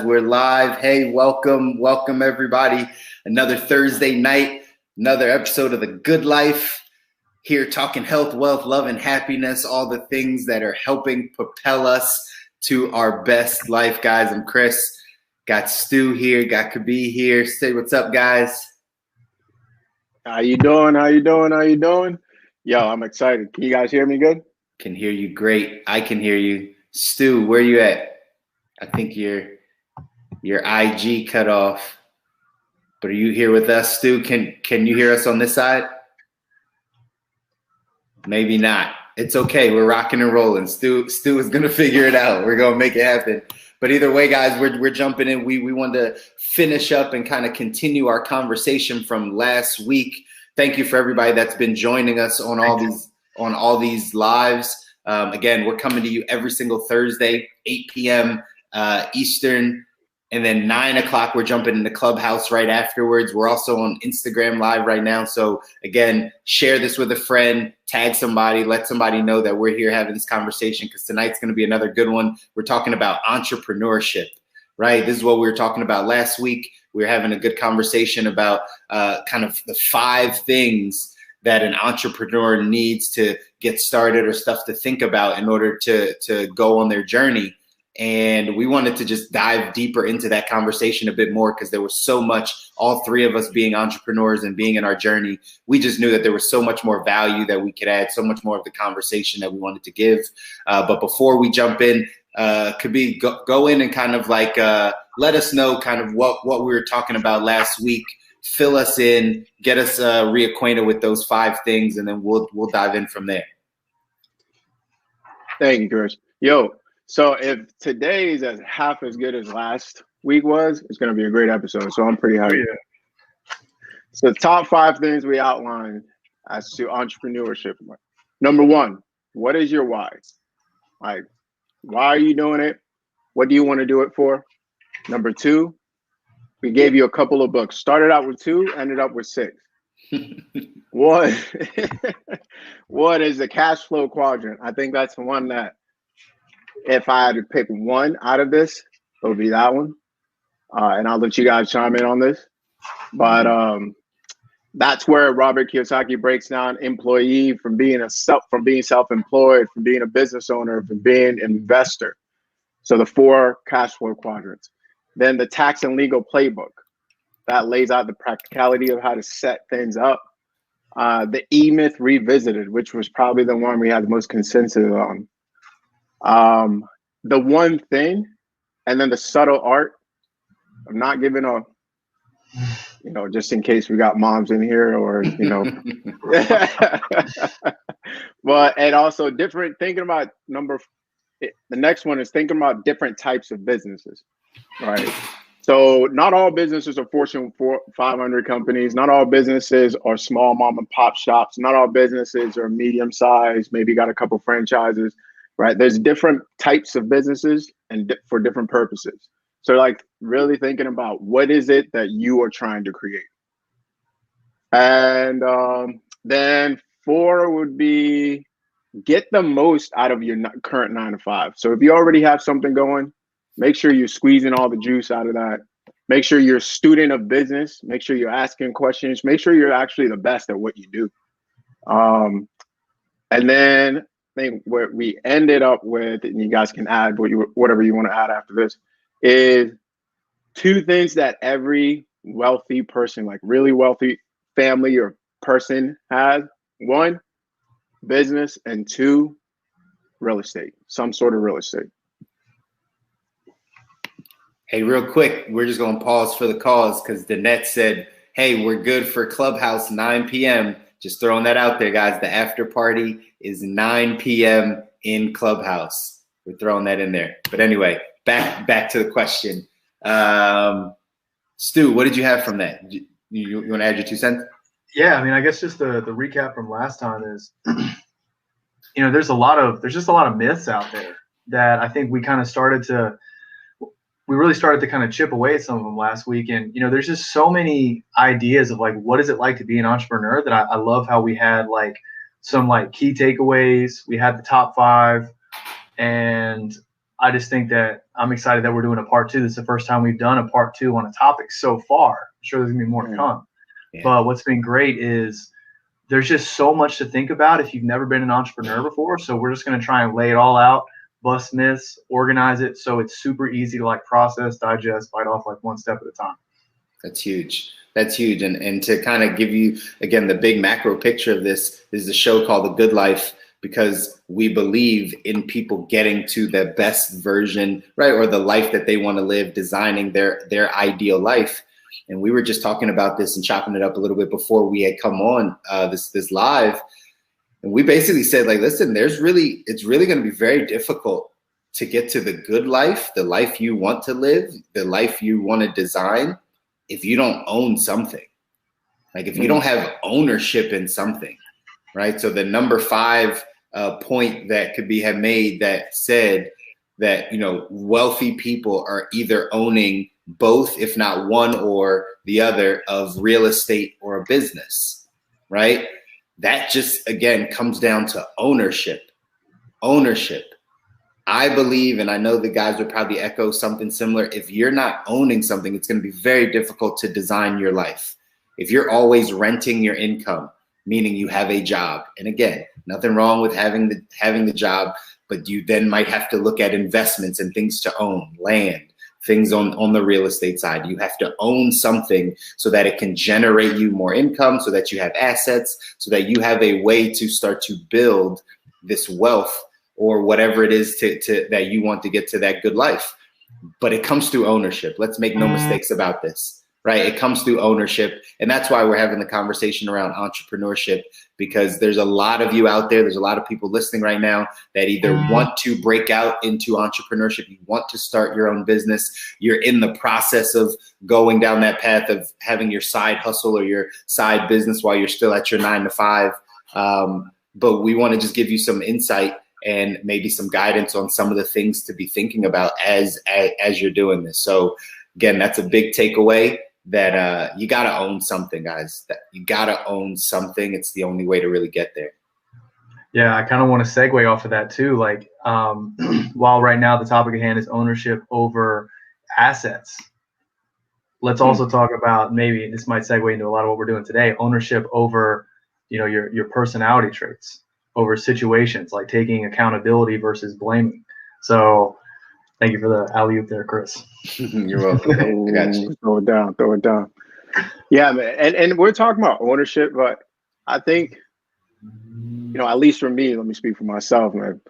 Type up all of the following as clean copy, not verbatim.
We're live. Hey, welcome everybody. Another Thursday night, another episode of The Good Life. Here talking health, wealth, love, and happiness, all the things that are helping propel us to our best life, guys. I'm Chris. Got Stu here, got Kobi here. Say what's up, guys. How you doing? Yo, I'm excited. Can you guys hear me good? Can hear you great. I can hear you. Stu, where you at? I think your IG cut off. But are you here with us, Stu? Can you hear us on this side? Maybe not. It's okay. We're rocking and rolling. Stu is gonna figure it out. We're gonna make it happen. But either way, guys, we're jumping in. We wanted to finish up and kind of continue our conversation from last week. Thank you for everybody that's been joining us on all these lives. Again, we're coming to you every single Thursday, 8 p.m. Eastern. And then 9 o'clock, we're jumping into Clubhouse right afterwards. We're also on Instagram Live right now. So, again, share this with a friend, tag somebody, let somebody know that we're here having this conversation because tonight's going to be another good one. We're talking about entrepreneurship, right? This is what we were talking about last week. We were having a good conversation about kind of the 5 things that an entrepreneur needs to get started or stuff to think about in order to go on their journey. And we wanted to just dive deeper into that conversation a bit more because there was so much, all 3 of us being entrepreneurs and being in our journey, we just knew that there was so much more value that we could add, so much more of the conversation that we wanted to give. But before we jump in, Kobi, go in and kind of like let us know kind of what we were talking about last week. Fill us in, get us reacquainted with those 5 things, and then we'll dive in from there. Thank you, Chris. Yo. So if today is as half as good as last week was, it's going to be a great episode. So I'm pretty happy. Yeah. So the top 5 things we outlined as to entrepreneurship. Number 1, what is your why? Like, why are you doing it? What do you want to do it for? Number 2, we gave you a couple of books. Started out with 2, ended up with 6. One is the cash flow quadrant. I think that's the one that, if I had to pick one out of this, it would be that one. And I'll let you guys chime in on this. But that's where Robert Kiyosaki breaks down employee from being self-employed, from being a business owner, from being an investor. So the 4 cash flow quadrants. Then the tax and legal playbook. That lays out the practicality of how to set things up. The E-Myth Revisited, which was probably the one we had the most consensus on. The one thing, and then the subtle art of not giving a, just in case we got moms in here or, but, and also thinking about the next one is thinking about different types of businesses, right? So not all businesses are Fortune 500 companies. Not all businesses are small mom and pop shops. Not all businesses are medium sized, maybe got a couple franchises. Right. There's different types of businesses and for different purposes. So like really thinking about what is it that you are trying to create. And then 4 would be get the most out of your current 9 to 5. So if you already have something going, make sure you're squeezing all the juice out of that. Make sure you're a student of business. Make sure you're asking questions. Make sure you're actually the best at what you do. And then I think what we ended up with, and you guys can add whatever you want to add after this, is 2 things that every wealthy person, like really wealthy family or person has. 1, business, and 2, real estate, some sort of real estate. Hey, real quick, we're just going to pause for the cause because Danette said, hey, we're good for Clubhouse 9 p.m. Just throwing that out there, guys. The after party is 9 p.m. in Clubhouse. We're throwing that in there. But anyway, back to the question. Stu, what did you have from that? You want to add your 2 cents? Yeah, I mean, I guess just the recap from last time is, there's just a lot of myths out there that I think we really started to kind of chip away at some of them last week. And, there's just so many ideas of like, what is it like to be an entrepreneur that I love how we had like some like key takeaways. We had the top 5 and I just think that I'm excited that we're doing a part 2. This is the first time we've done a part 2 on a topic so far. I'm sure there's gonna be more to come. Yeah. But what's been great is there's just so much to think about if you've never been an entrepreneur before. So we're just going to try and lay it all out, bust myths, organize it so it's super easy to like process, digest, bite off like one step at a time. That's huge. That's huge. And to kind of give you, again, the big macro picture of this is a show called The Good Life, because we believe in people getting to the best version, right, or the life that they want to live, designing their ideal life. And we were just talking about this and chopping it up a little bit before we had come on this live. And we basically said, like, listen, it's really going to be very difficult to get to the good life, the life you want to live, the life you want to design, if you don't own something. Like if you don't have ownership in something, right? So the number 5 point that could have made that said that, you know, wealthy people are either owning both, if not one or the other, of real estate or a business, right? That just, again, comes down to ownership. Ownership. I believe, and I know the guys would probably echo something similar, if you're not owning something, it's going to be very difficult to design your life. If you're always renting your income, meaning you have a job, and again, nothing wrong with having the job, but you then might have to look at investments and things to own, land, things on the real estate side. You have to own something so that it can generate you more income, so that you have assets, so that you have a way to start to build this wealth or whatever it is to that you want to get to that good life. But it comes through ownership. Let's make no mistakes about this, right? It comes through ownership. And that's why we're having the conversation around entrepreneurship, because there's a lot of you out there. There's a lot of people listening right now that either want to break out into entrepreneurship. You want to start your own business. You're in the process of going down that path of having your side hustle or your side business while you're still at your 9 to 5. But we want to just give you some insight and maybe some guidance on some of the things to be thinking about as you're doing this. So again, that's a big takeaway, that you got to own something, guys. That you got to own something. It's the only way to really get there. Yeah, I kind of want to segue off of that too. Like, while right now the topic at hand is ownership over assets, let's also talk about, maybe this might segue into a lot of what we're doing today, ownership over, you know, your personality traits, over situations, like taking accountability versus blaming. So thank you for the alley-oop there, Chris. You're welcome. I got you. Throw it down. Yeah, man. And we're talking about ownership, but I think, you know, at least for me, let me speak for myself, man.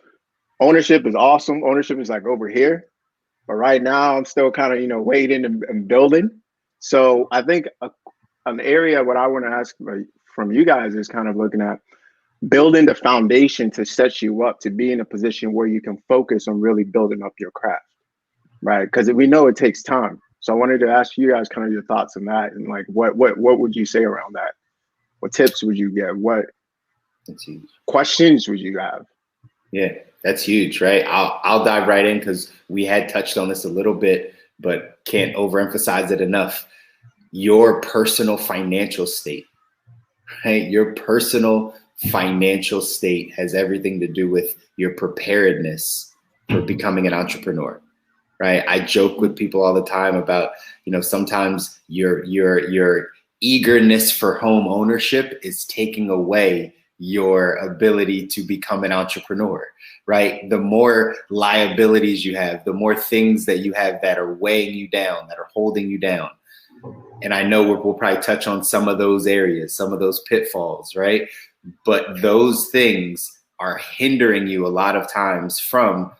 Ownership is awesome. Ownership is like over here. But right now I'm still kind of, you know, waiting and building. So I think an area what I want to ask from you guys is kind of looking at building the foundation to set you up to be in a position where you can focus on really building up your craft, right? Because we know it takes time. So I wanted to ask you guys kind of your thoughts on that, and like what would you say around that? What tips would you get? What questions would you have? Yeah, that's huge, right? I'll dive right in, because we had touched on this a little bit, but can't overemphasize it enough. Your personal financial state, right? Your personal financial state has everything to do with your preparedness for becoming an entrepreneur, right? I joke with people all the time about, you know, sometimes your eagerness for home ownership is taking away your ability to become an entrepreneur, right? The more liabilities you have, the more things that you have that are weighing you down, that are holding you down. And I know we'll probably touch on some of those areas, some of those pitfalls, right? But those things are hindering you a lot of times from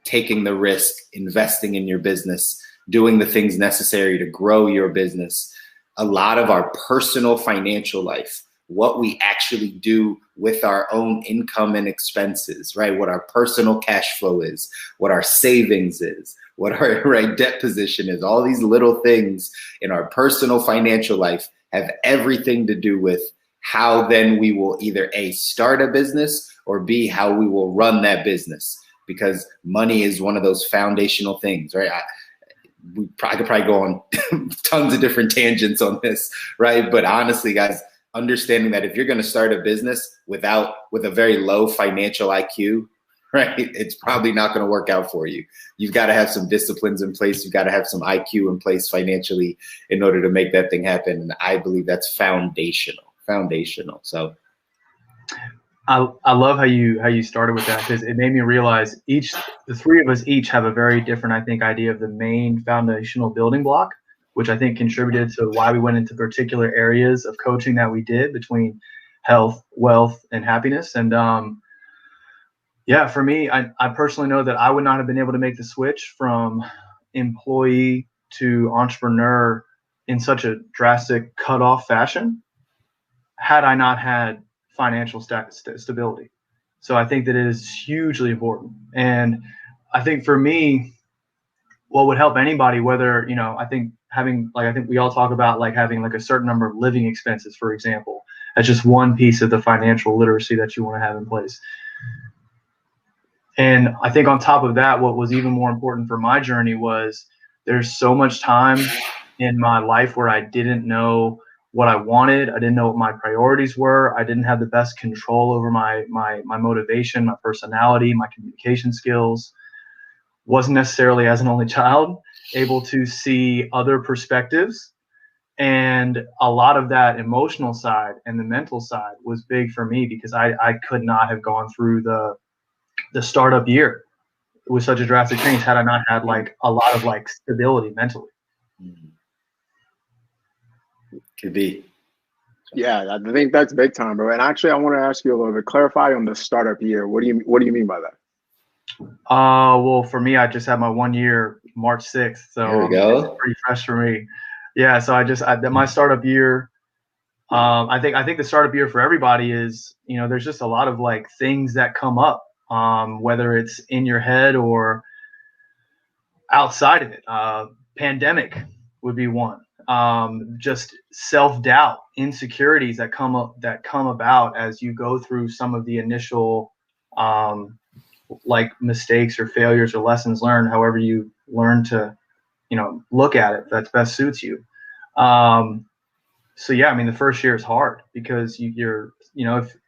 taking the risk, investing in your business, doing the things necessary to grow your business. A lot of our personal financial life, what we actually do with our own income and expenses, right? What our personal cash flow is, what our savings is, what our debt position is. All these little things in our personal financial life have everything to do with how then we will either A, start a business, or B, how we will run that business, because money is one of those foundational things, right? I could probably go on tons of different tangents on this, right? But honestly, guys, understanding that if you're going to start a business with a very low financial IQ, right? It's probably not going to work out for you. You've got to have some disciplines in place. You've got to have some IQ in place financially in order to make that thing happen. And I believe that's foundational. So I love how you started with that, because it made me realize the three of us each have a very different, I think, idea of the main foundational building block, which I think contributed to why we went into particular areas of coaching that we did between health, wealth, and happiness. And for me, I personally know that I would not have been able to make the switch from employee to entrepreneur in such a drastic cutoff fashion had I not had financial stability. So I think that it is hugely important. And I think for me, what would help anybody, whether, I think we all talk about like having like a certain number of living expenses, for example, as just one piece of the financial literacy that you want to have in place. And I think on top of that, what was even more important for my journey was there's so much time in my life where I didn't know what I wanted. I didn't know what my priorities were. I didn't have the best control over my motivation, my personality, my communication skills. Wasn't necessarily, as an only child, able to see other perspectives. And a lot of that emotional side and the mental side was big for me, because I could not have gone through the startup year with such a drastic change had I not had like a lot of like stability mentally. Could be. Yeah, I think that's big time, bro. And actually, I want to ask you a little bit, clarify on the startup year. What do you mean by that? Well, for me, I just had my 1 year, March 6th. So there we go. It's pretty fresh for me. Yeah. So my startup year, I think the startup year for everybody is, there's just a lot of like things that come up, whether it's in your head or outside of it. Pandemic would be one. Just self-doubt, insecurities that come about as you go through some of the initial like mistakes or failures or lessons learned, however you learn to look at it that best suits you. So yeah, I mean, the first year is hard because you're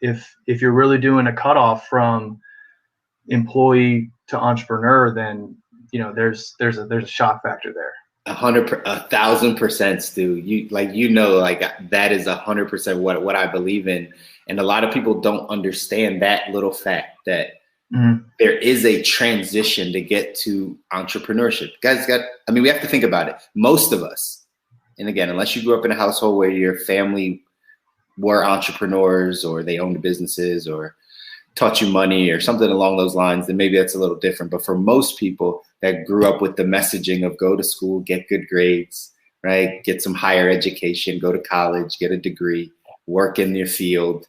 if you're really doing a cutoff from employee to entrepreneur, then there's a shock factor there. 1,000%, Stu. That is 100% what I believe in, and a lot of people don't understand that little fact that there is a transition to get to entrepreneurship. Guys, we have to think about it. Most of us, and again, unless you grew up in a household where your family were entrepreneurs or they owned businesses or taught you money or something along those lines, then maybe that's a little different. But for most people that grew up with the messaging of go to school, get good grades, right? Get some higher education, go to college, get a degree, work in your field,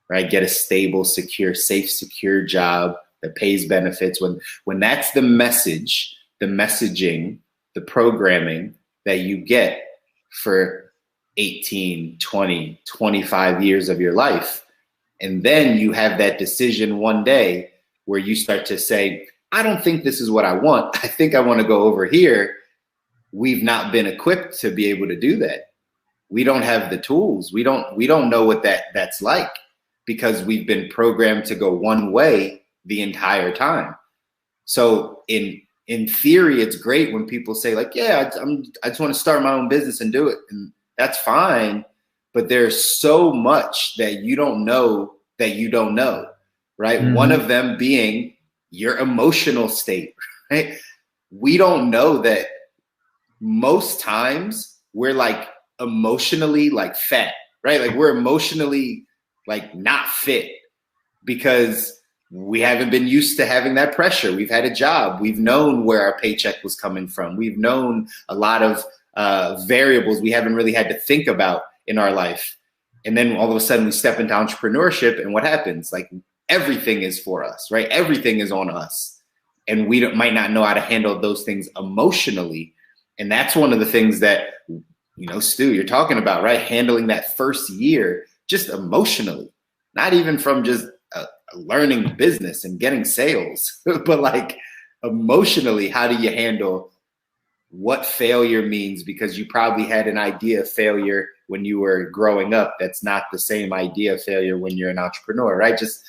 right? Get a stable, secure, safe, secure job that pays benefits. When that's the message, the messaging, the programming that you get for 18, 20, 25 years of your life, and then you have that decision one day where you start to say, I don't think this is what I want. I think I want to go over here. We've not been equipped to be able to do that. We don't have the tools. We don't know what that's like because we've been programmed to go one way the entire time. So in theory, it's great when people say like, yeah, I just want to start my own business and do it. And that's fine. But there's so much that you don't know, right? Mm-hmm. One of them being your emotional state, right? We don't know that most times we're like emotionally like fat, right? Like we're emotionally like not fit because we haven't been used to having that pressure. We've had a job. We've known where our paycheck was coming from. We've known a lot of variables we haven't really had to think about in our life. And then all of a sudden we step into entrepreneurship and what happens? Like everything is for us, right? Everything is on us. And we might not know how to handle those things emotionally. And that's one of the things that, Stu, you're talking about, right? Handling that first year, just emotionally, not even from just learning business and getting sales, but like emotionally, how do you handle what failure means? Because you probably had an idea of failure when you were growing up. That's not the same idea of failure when you're an entrepreneur, right? Just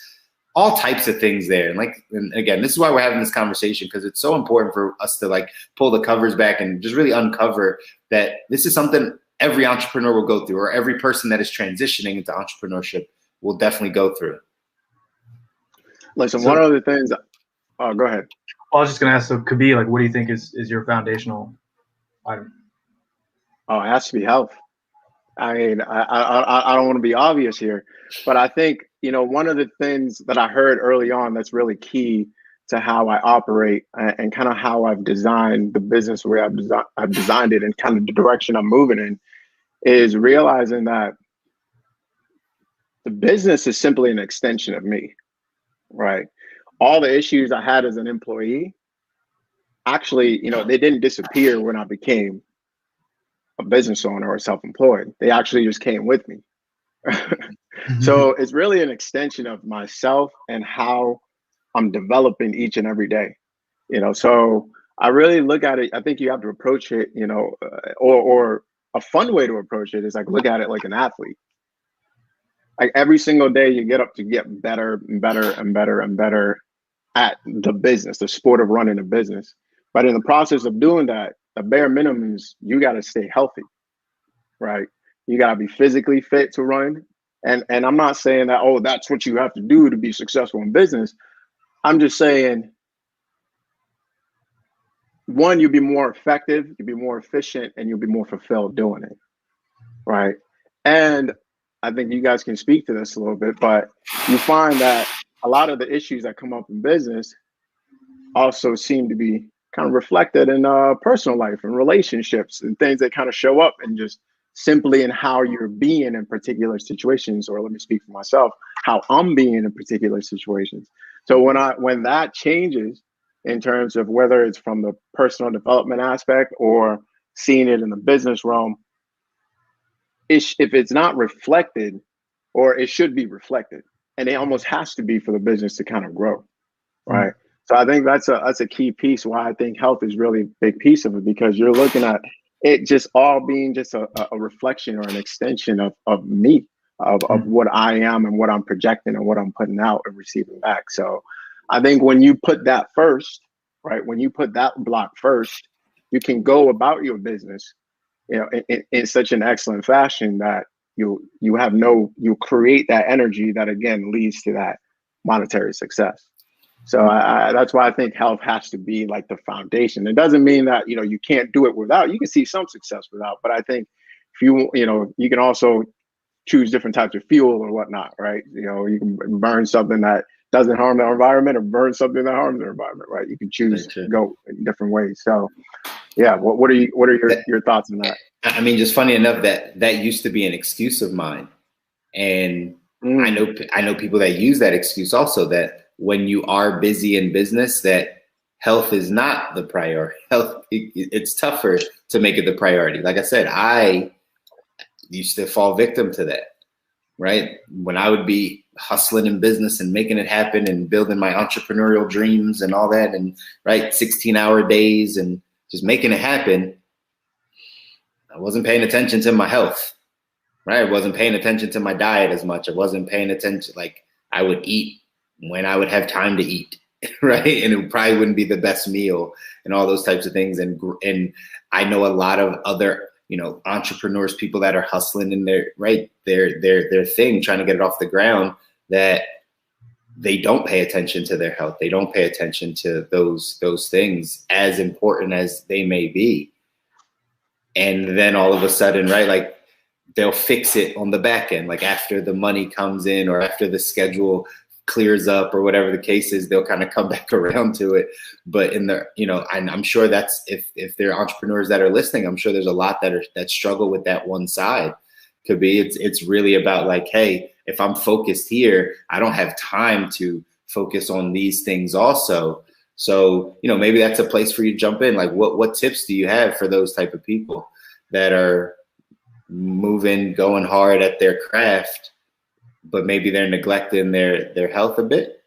all types of things there. And again, this is why we're having this conversation, because it's so important for us to like pull the covers back and just really uncover that this is something every entrepreneur will go through, or every person that is transitioning into entrepreneurship will definitely go through. Listen, one of the things. Oh, go ahead. I was just gonna ask. So, Kobi, like, what do you think is your foundational item? Oh, it has to be health. I mean, I don't want to be obvious here, but I think, one of the things that I heard early on that's really key to how I operate and kind of how I've designed the business, where I've designed it and kind of the direction I'm moving in, is realizing that the business is simply an extension of me, right? All the issues I had as an employee, actually, they didn't disappear when I became a business owner or self-employed. They actually just came with me. So it's really an extension of myself and how I'm developing each and every day. So I really look at it. I think you have to approach it, or a fun way to approach it is like, look at it like an athlete. Like every single day you get up to get better and better and better and better at the business, the sport of running a business. But in the process of doing that, the bare minimum is you got to stay healthy, right? You got to be physically fit to run. And I'm not saying that, oh, that's what you have to do to be successful in business. I'm just saying, one, you'll be more effective, you'll be more efficient, and you'll be more fulfilled doing it, right? And I think you guys can speak to this a little bit, but you find that a lot of the issues that come up in business also seem to be kind of reflected in personal life and relationships and things that kind of show up and just simply in how you're being in particular situations, or let me speak for myself, how I'm being in particular situations. So when that changes in terms of whether it's from the personal development aspect or seeing it in the business realm, if it's not reflected, or it should be reflected, and it almost has to be for the business to kind of grow, right? Mm-hmm. So I think that's a key piece why I think health is really a big piece of it, because you're looking at it just all being just a reflection or an extension of me, of what I am and what I'm projecting and what I'm putting out and receiving back. So I think when you put that first, right, when you put that block first, you can go about your business, in such an excellent fashion that you create that energy that again leads to that monetary success. So that's why I think health has to be like the foundation. It doesn't mean that, you can't do it without. You can see some success without, but I think if you can also choose different types of fuel or whatnot, right? You can burn something that doesn't harm the environment or burn something that harms the environment, right? You can choose to go in different ways. So yeah, what are your thoughts on that? I mean, just funny enough that used to be an excuse of mine. And I know people that use that excuse also, that when you are busy in business, that health is not the priority. Health, it's tougher to make it the priority. Like I said, I used to fall victim to that, right? When I would be hustling in business and making it happen and building my entrepreneurial dreams and all that, and right, 16-hour days and just making it happen, I wasn't paying attention to my health, right? I wasn't paying attention to my diet as much. I wasn't paying attention. Like, I would eat when I would have time to eat, right? And it probably wouldn't be the best meal and all those types of things. And I know a lot of other, entrepreneurs, people that are hustling in their thing, trying to get it off the ground, that they don't pay attention to their health. They don't pay attention to those things, as important as they may be. And then all of a sudden, right, like, they'll fix it on the back end, like after the money comes in or after the schedule clears up or whatever the case is, they'll kind of come back around to it. But and I'm sure that's, if there are entrepreneurs that are listening, I'm sure there's a lot that struggle with that one side. Could be it's really about like, hey, if I'm focused here, I don't have time to focus on these things also. So, maybe that's a place for you to jump in. Like, what tips do you have for those type of people that are moving, going hard at their craft, but maybe they're neglecting their health a bit?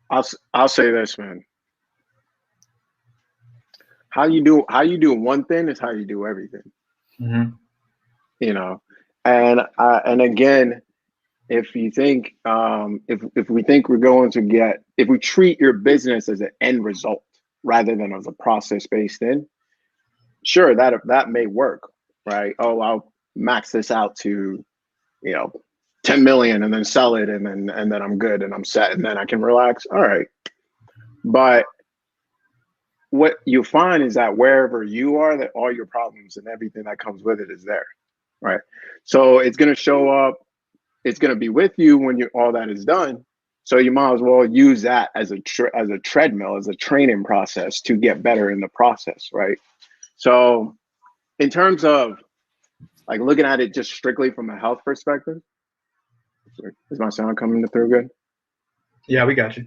I'll say this, man. How you do one thing is how you do everything. Mm-hmm. And again, if you think if we think we're going to get, if we treat your business as an end result rather than as a process based in, sure, that may work, right? Oh, I'll max this out to, 10 million and then sell it, and then I'm good and I'm set and then I can relax. All right. But what you find is that wherever you are, that all your problems and everything that comes with it is there, right? So it's going to show up. It's going to be with you when all that is done. So you might as well use that as a treadmill, as a training process to get better in the process, right? So in terms of like looking at it just strictly from a health perspective, is my sound coming through good? Yeah, we got you.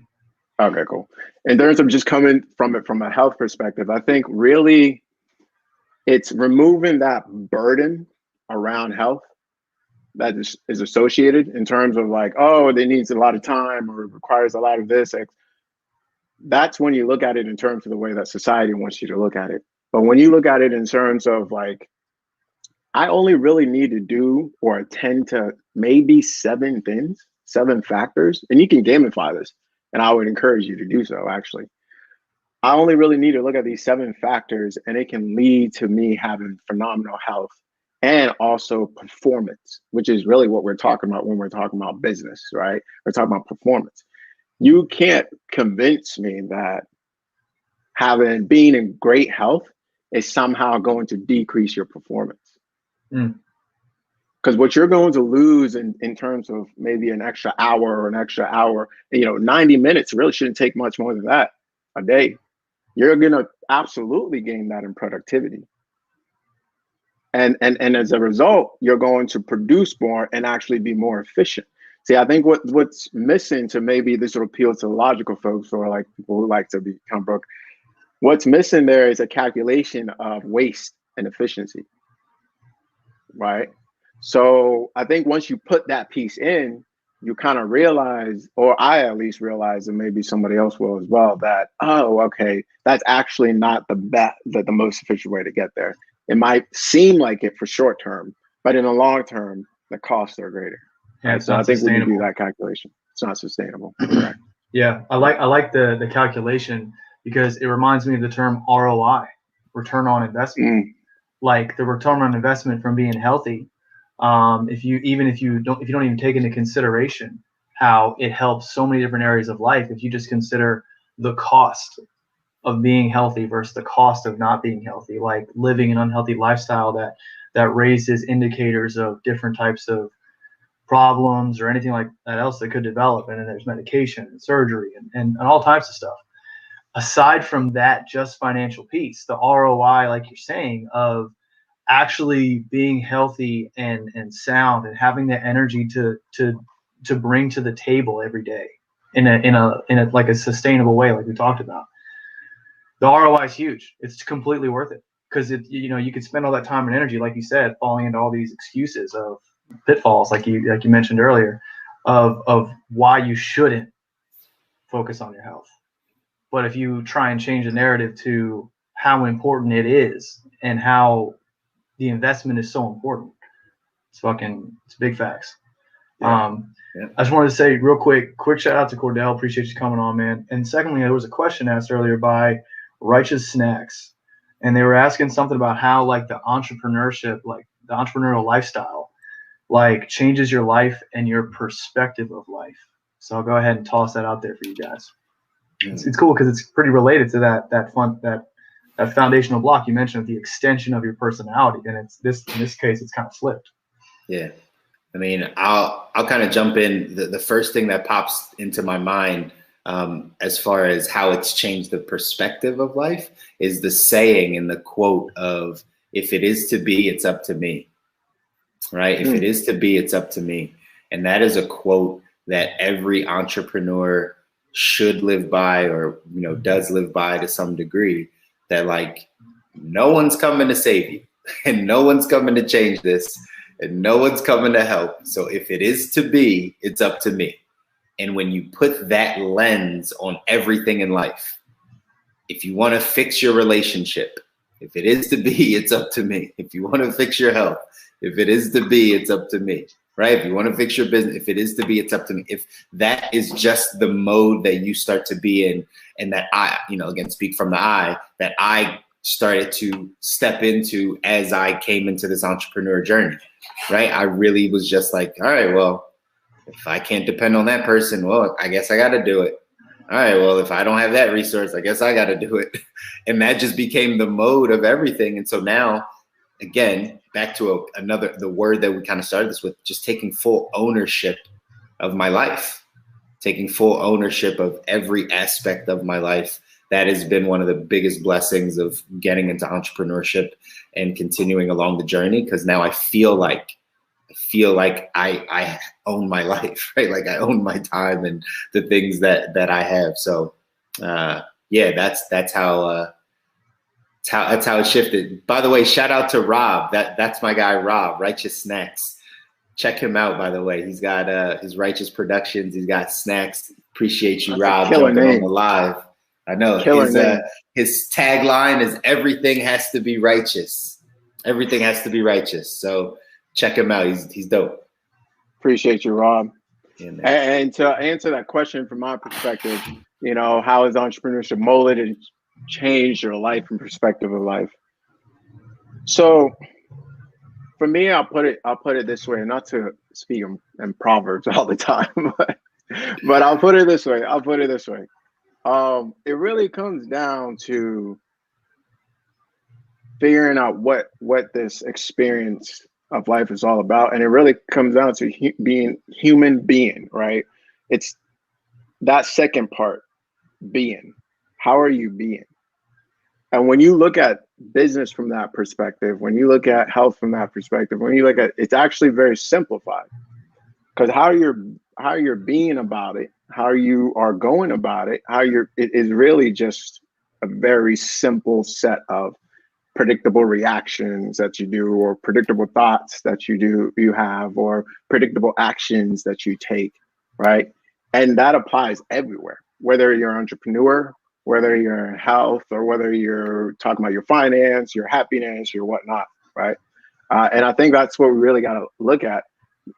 Okay, cool. In terms of just coming from it from a health perspective, I think really it's removing that burden around health that is associated in terms of like, oh, it needs a lot of time or it requires a lot of this. That's when you look at it in terms of the way that society wants you to look at it. But when you look at it in terms of like, I only really need to do or attend to maybe 7 things, 7 factors, and you can gamify this. And I would encourage you to do so, actually. I only really need to look at these 7 factors, and it can lead to me having phenomenal health and also performance, which is really what we're talking about when we're talking about business, right? We're talking about performance. You can't convince me that being in great health is somehow going to decrease your performance. Because what you're going to lose in terms of maybe an extra hour or an extra hour, 90 minutes really shouldn't take much more than that a day. You're going to absolutely gain that in productivity. And as a result, you're going to produce more and actually be more efficient. See, I think what's missing to maybe this will appeal to logical folks or like people who like to become broke. What's missing there is a calculation of waste and efficiency, right? So I think once you put that piece in, you kind of realize, or I at least realize, and maybe somebody else will as well, that, oh, okay, that's actually not the most efficient way to get there. It might seem like it for short term, but in the long term, the costs are greater. Yeah, so I think when you do that calculation, it's not sustainable. Correct. Yeah, I like the calculation because it reminds me of the term ROI, return on investment. Like the return on investment from being healthy. If you don't even take into consideration how it helps so many different areas of life, if you just consider the cost of being healthy versus the cost of not being healthy, like living an unhealthy lifestyle that raises indicators of different types of problems or anything like that else that could develop, and then there's medication and surgery and all types of stuff. Aside from that just financial piece, the ROI, like you're saying, of actually being healthy and sound and having the energy to bring to the table every day in a like a sustainable way, like we talked about. The ROI is huge. It's completely worth it because you could spend all that time and energy, like you said, falling into all these excuses of pitfalls, like you mentioned earlier, of why you shouldn't focus on your health. But if you try and change the narrative to how important it is and how the investment is so important, it's big facts. Yeah. I just wanted to say real quick shout out to Cordell. Appreciate you coming on, man. And secondly, there was a question asked earlier by Righteous Snacks, and they were asking something about how like the entrepreneurship, like the entrepreneurial lifestyle, like changes your life and your perspective of life. So I'll go ahead and toss that out there for you guys. It's cool because it's pretty related to that foundational block you mentioned, the extension of your personality, and in this case it's kind of flipped. Yeah, I mean, I'll kind of jump in. The first thing that pops into my mind as far as how it's changed the perspective of life is the saying and the quote of, if it is to be, it's up to me, right? If it is to be, it's up to me. And that is a quote that every entrepreneur should live by, or, does live by to some degree, that like no one's coming to save you and no one's coming to change this and no one's coming to help. So if it is to be, it's up to me. And when you put that lens on everything in life, if you want to fix your relationship, if it is to be, it's up to me. If you want to fix your health, if it is to be, it's up to me. right? If you want to fix your business, if it is to be, it's up to me. If that is just the mode that you start to be in, and that I, again, speak from the that I started to step into as I came into this entrepreneur journey, right? I really was just like, all right, well, if I can't depend on that person, well, I guess I got to do it. All right, well, if I don't have that resource, I guess I got to do it. And that just became the mode of everything. And so now, again, back to the word that we kind of started this with, just taking full ownership of my life, taking full ownership of every aspect of my life. That has been one of the biggest blessings of getting into entrepreneurship and continuing along the journey, because now I feel like I own my life, right? Like I own my time and the things that I have. So that's how it shifted. By the way, shout out to Rob. That's my guy, Rob, Righteous Snacks. Check him out, by the way. He's got his Righteous Productions. He's got snacks. Appreciate you, Rob, jumping on the live. I know his tagline is "Everything has to be righteous." Everything has to be righteous. So check him out. He's dope. Appreciate you, Rob. Yeah, and to answer that question from my perspective, how has entrepreneurship molded and changed your life and perspective of life? So for me, I'll put it this way, not to speak in proverbs all the time, but I'll put it this way. It really comes down to figuring out what this experience of life is all about, and it really comes down to being human being, right? It's that second part, being. How are you being? And when you look at business from that perspective, when you look at health from that perspective, when you look at, it's actually very simplified, because how you're being about it, how you are going about it, it is really just a very simple set of predictable reactions that you do, or predictable thoughts that you have, or predictable actions that you take, right? And that applies everywhere, whether you're an entrepreneur, whether you're in health, or whether you're talking about your finance, your happiness, your whatnot, right? And I think that's what we really got to look at.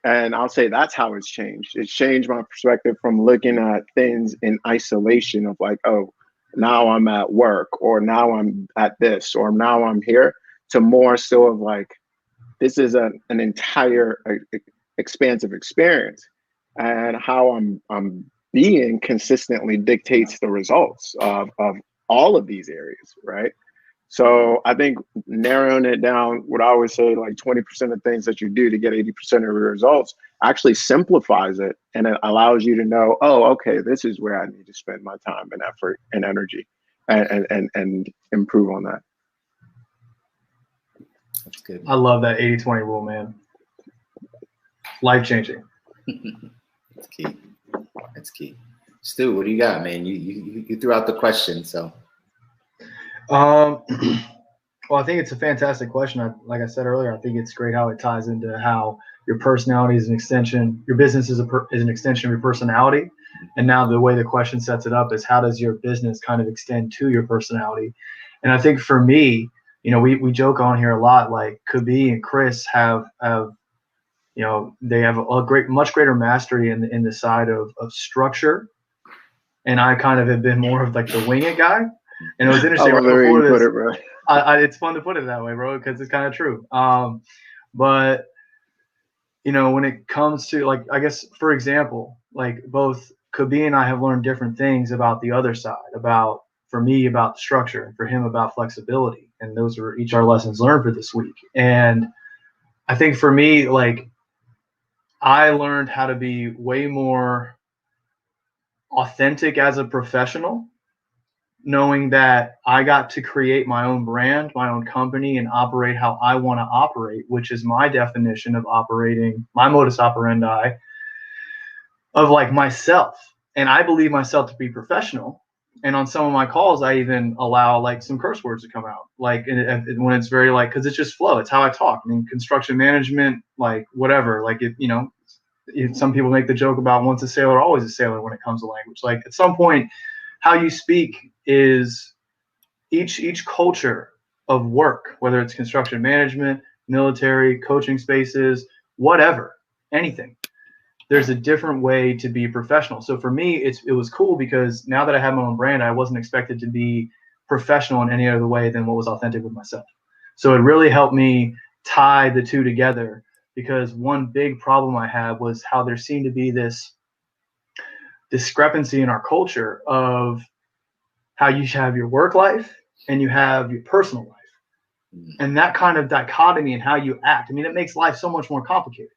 And I'll say that's how it's changed. It's changed my perspective from looking at things in isolation of like, oh, now I'm at work, or now I'm at this, or now I'm here, to more so of like, this is an entire expansive experience, and how I'm being consistently dictates the results of all of these areas, right? So I think narrowing it down, what I always say, like 20% of things that you do to get 80% of your results, actually simplifies it, and it allows you to know, oh, okay, this is where I need to spend my time and effort and energy, and improve on that. That's good. I love that 80-20 rule, man. Life changing. That's key. That's key. Stu, what do you got, man? You threw out the question, so. Well, I think it's a fantastic question. Like I said earlier, I think it's great how it ties into how your personality is an extension. Your business is an extension of your personality. And now the way the question sets it up is, how does your business kind of extend to your personality? And I think for me, we joke on here a lot, like Kobi and Chris have they have a much greater mastery in the side of structure. And I kind of have been more of like the wing it guy. And it was interesting. Right before this, put it, bro. It's fun to put it that way, bro, because it's kind of true. But when it comes to, like, I guess, for example, like both Kobi and I have learned different things about the other side, for me about structure, and for him about flexibility. And those are each our lessons learned for this week. And I think for me, like, I learned how to be way more authentic as a professional, knowing that I got to create my own brand, my own company, and operate how I want to operate, which is my definition of operating, my modus operandi of like myself. And I believe myself to be professional. And on some of my calls, I even allow like some curse words to come out, like when it's very like, because it's just flow. It's how I talk. I mean, construction management, like whatever, like some people make the joke about once a sailor, always a sailor when it comes to language. Like at some point, how you speak is each culture of work, whether it's construction management, military, coaching spaces, whatever, anything. There's a different way to be professional. So for me, it was cool because now that I have my own brand, I wasn't expected to be professional in any other way than what was authentic with myself. So it really helped me tie the two together, because one big problem I had was how there seemed to be this discrepancy in our culture of how you have your work life and you have your personal life. And that kind of dichotomy in how you act, I mean, it makes life so much more complicated.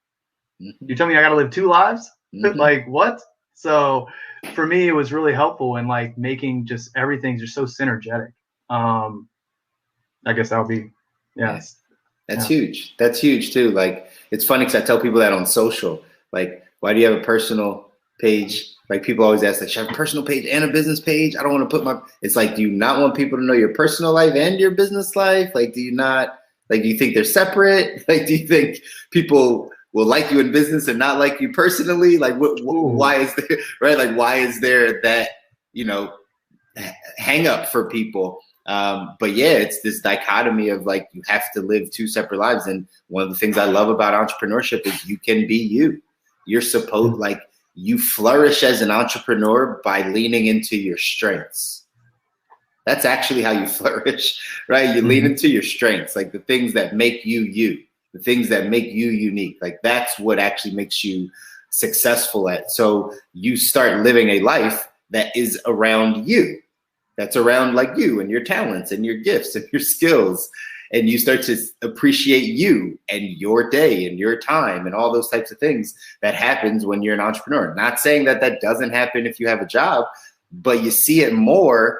You tell me I got to live 2 lives? Like, what? So for me, it was really helpful in like making just everything just so synergetic. I guess that would be, That's huge. That's huge too. Like, it's funny because I tell people that on social, like, why do you have a personal page? Like, people always ask, like, should I have a personal page and a business page? I don't want to put it's like, do you not want people to know your personal life and your business life? Like, do you think they're separate? Like, do you think people will like you in business and not like you personally? Like, why is there, right? Like, why is there that, hang up for people? But yeah, it's this dichotomy of like, you have to live 2 separate lives. And one of the things I love about entrepreneurship is you can be you. You're supposed, like, you flourish as an entrepreneur by leaning into your strengths. That's actually how you flourish, right? You lean into your strengths, like the things that make you you, the things that make you unique. Like, that's what actually makes you successful at. So you start living a life that is around you. That's around like you and your talents and your gifts and your skills. And you start to appreciate you and your day and your time and all those types of things that happens when you're an entrepreneur. Not saying that that doesn't happen if you have a job, but you see it more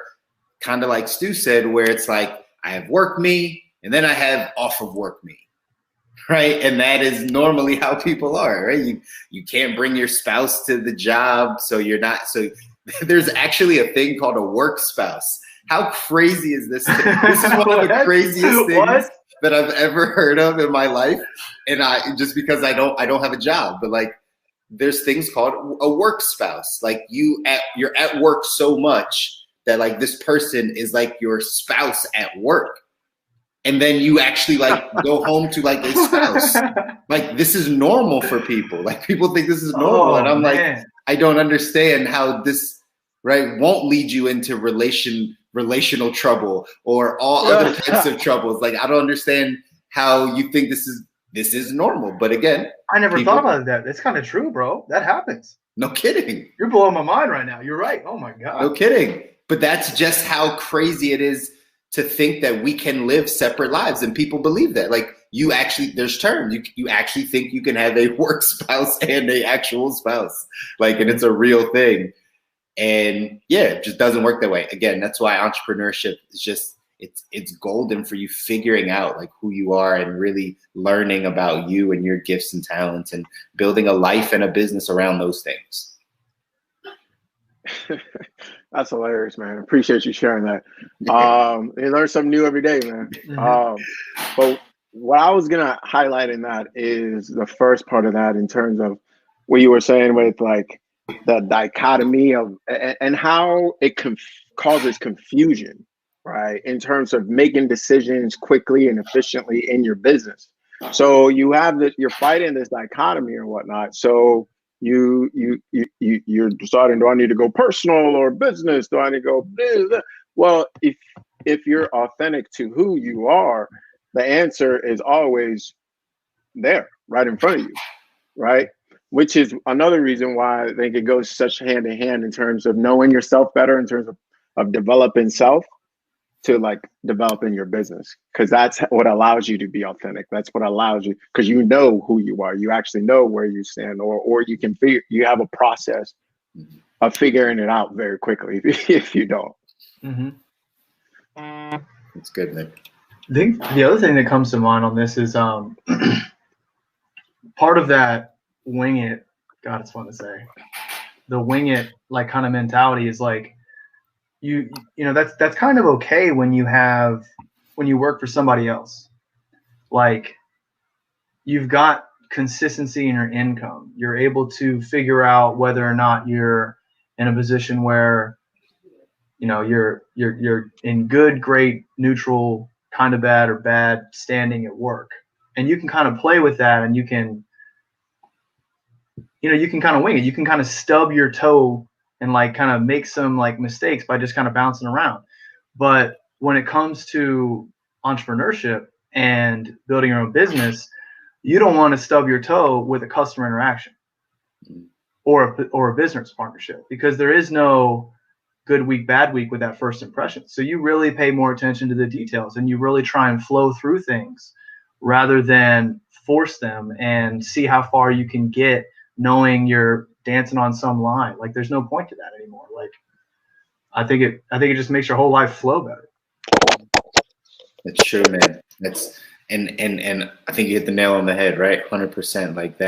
kind of like Stu said, where it's like, I have work me and then I have off of work me. Right. And that is normally how people are, right? You can't bring your spouse to the job. So there's actually a thing called a work spouse. How crazy is this thing? This is one of the craziest things that I've ever heard of in my life. And just because I don't have a job, but like, there's things called a work spouse. Like, you're at work so much that like this person is like your spouse at work. And then you actually like go home to like a spouse. Like, this is normal for people. Like, people think this is normal. And I'm like, I don't understand how this, right, won't lead you into relational trouble or all other types of troubles. Like, I don't understand how you think this is normal. But again, I never thought about that. It's kind of true, bro. That happens. No kidding. You're blowing my mind right now. You're right. Oh my God. No kidding. But that's just how crazy it is to think that we can live separate lives, and people believe that. Like, there's terms. You actually think you can have a work spouse and a actual spouse. Like, and it's a real thing. And yeah, it just doesn't work that way. Again, that's why entrepreneurship is just, it's golden for you figuring out like who you are and really learning about you and your gifts and talents and building a life and a business around those things. That's hilarious, man. Appreciate you sharing that. You learn something new every day, man. But what I was gonna highlight in that is the first part of that, in terms of what you were saying with like the dichotomy of and how it causes confusion, right? In terms of making decisions quickly and efficiently in your business. So you have you're fighting this dichotomy or whatnot. So you're deciding, do I need to go personal or business? Do I need to go business? Well, if you're authentic to who you are, the answer is always there, right in front of you, right? Which is another reason why I think it goes such hand in hand in terms of knowing yourself better, in terms of developing self to like developing your business, because that's what allows you to be authentic. That's what allows you, because you know who you are. You actually know where you stand, or you can figure, you have a process of figuring it out very quickly if you don't. It's good, Nick. I think the other thing that comes to mind on this is part of that wing it, God, it's fun to say, the wing it like kind of mentality is like, you know, that's kind of okay when you work for somebody else. Like, you've got consistency in your income. You're able to figure out whether or not you're in a position where, you know, you're in good, great, neutral, kind of bad or bad standing at work. And you can kind of play with that, and you can you can kind of wing it. You can kind of stub your toe and like kind of make some like mistakes by just kind of bouncing around. But when it comes to entrepreneurship and building your own business, you don't want to stub your toe with a customer interaction or a business partnership, because there is no good week, bad week with that first impression. So you really pay more attention to the details, and you really try and flow through things rather than force them, and see how far you can get knowing you're dancing on some line. Like there's no point to that anymore. Like I think it just makes your whole life flow better. That's true, man. That's and I think you hit the nail on the head, right? 100%. Like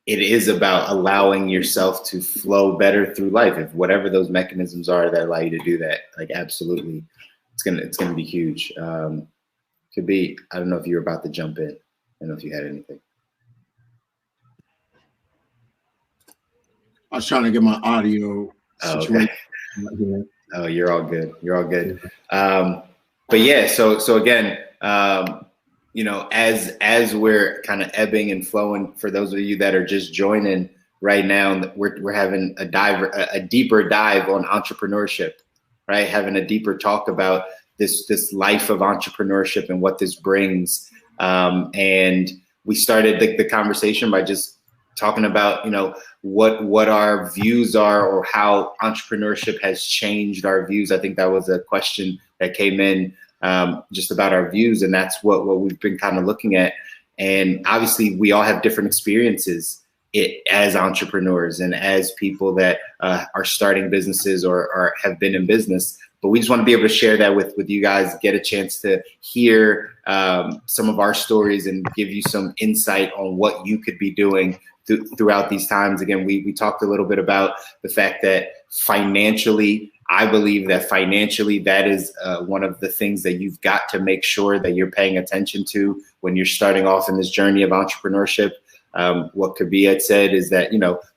it is about allowing yourself to flow better through life. If whatever those mechanisms are that allow you to do that, like absolutely, it's gonna be huge. Could be. I don't know if you were about to jump in. I don't know if you had anything. I was trying to get my audio situation. Okay. Oh, you're all good. You're all good. But yeah, so again, as we're kind of ebbing and flowing, for those of you that are just joining right now, we're having a deeper dive on entrepreneurship, right? Having a deeper talk about this life of entrepreneurship and what this brings. And we started the conversation by just talking about, what our views are, or how entrepreneurship has changed our views. I think that was a question that came in, just about our views. And that's what we've been kind of looking at. And obviously we all have different experiences as entrepreneurs and as people that are starting businesses or have been in business. But we just want to be able to share that with you guys, get a chance to hear some of our stories and give you some insight on what you could be doing throughout these times. Again, we talked a little bit about the fact that financially, I believe that financially, that is one of the things that you've got to make sure that you're paying attention to when you're starting off in this journey of entrepreneurship. What Kobi had said is that,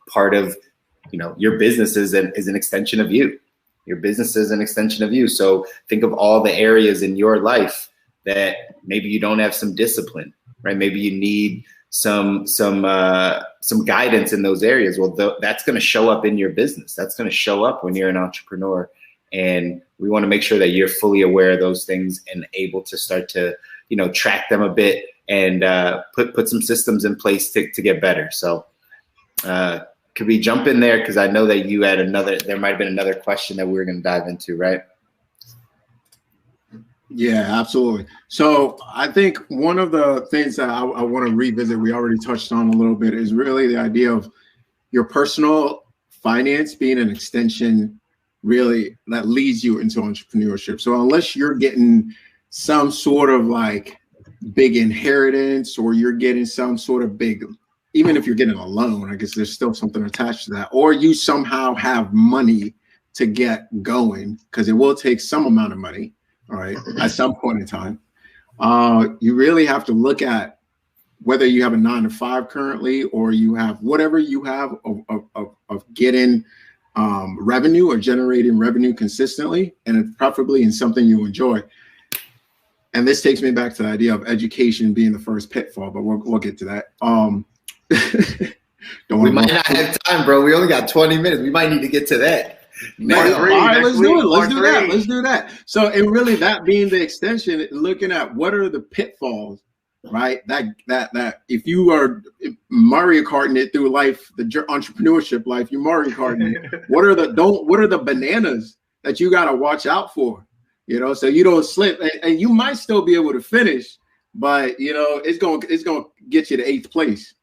part of, your business is an extension of you. Your business is an extension of you. So think of all the areas in your life that maybe you don't have some discipline, right? Maybe you need some guidance in those areas. Well, that's going to show up in your business. That's going to show up when you're an entrepreneur. And we want to make sure that you're fully aware of those things and able to start to, track them a bit and put some systems in place to get better. So could we jump in there? Because I know that you had there might have been another question that we were going to dive into, right? Yeah, absolutely. So I think one of the things that I want to revisit, we already touched on a little bit, is really the idea of your personal finance being an extension really that leads you into entrepreneurship. So unless you're getting some sort of like big inheritance, or you're getting some sort of big, even if you're getting a loan, I guess there's still something attached to that, or you somehow have money to get going, because it will take some amount of money, all right, at some point in time. You really have to look at whether you have a 9-to-5 currently, or you have whatever you have of getting revenue or generating revenue consistently, and preferably in something you enjoy. And this takes me back to the idea of education being the first pitfall, but we'll get to that. We might not have time, bro. We only got 20 minutes. We might need to get to that. All right, let's do it. Let's do that. So, and really, that being the extension, looking at what are the pitfalls, right? That if you are Mario Karting it through life, the entrepreneurship life, you Mario Karting it. What are the bananas that you got to watch out for? So you don't slip, and you might still be able to finish, but it's gonna get you to 8th place.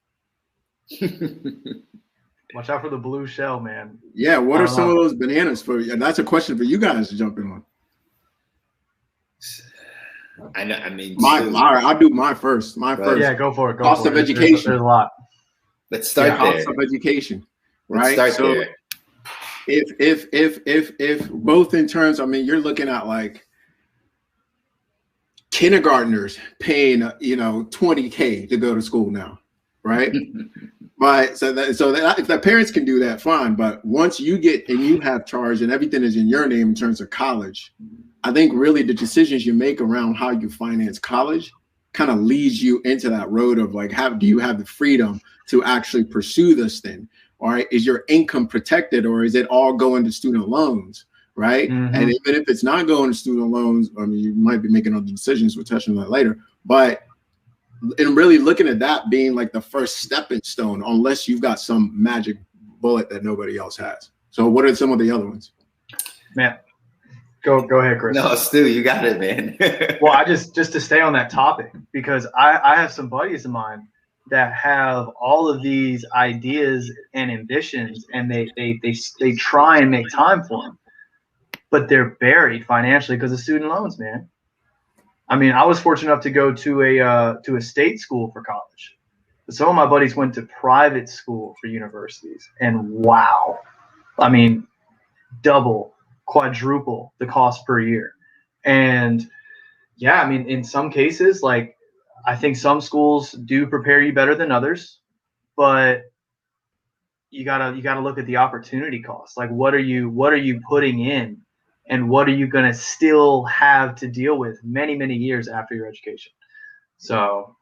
Watch out for the blue shell, man. Yeah, what are some of those bananas for you? And that's a question for you guys to jump in on. I know. I mean, I'll do my first. Yeah, go for it. Cost of education. There's a lot. Let's start there. Cost of education, right? Let's start there. If both in terms, I mean, you're looking at like kindergartners paying $20K to go to school now, right? But so if the parents can do that, fine. But once you get and you have charge and everything is in your name in terms of college, I think really the decisions you make around how you finance college kind of leads you into that road of like, do you have the freedom to actually pursue this thing? All right, is your income protected, or is it all going to student loans? Right. Mm-hmm. And even if it's not going to student loans, I mean, you might be making other decisions. We'll touch on that later. But and really looking at that being like the first stepping stone, unless you've got some magic bullet that nobody else has. So what are some of the other ones? Man, go ahead, Chris. No, Stu, you got it, man. Well, I just to stay on that topic, because I have some buddies of mine that have all of these ideas and ambitions, and they try and make time for them, but they're buried financially because of student loans, man. I mean, I was fortunate enough to go to a state school for college. But some of my buddies went to private school for universities, and wow, I mean, double, quadruple the cost per year. And yeah, I mean, in some cases, like, I think some schools do prepare you better than others, but you gotta look at the opportunity cost. Like, what are you putting in, and what are you gonna still have to deal with many, many years after your education? So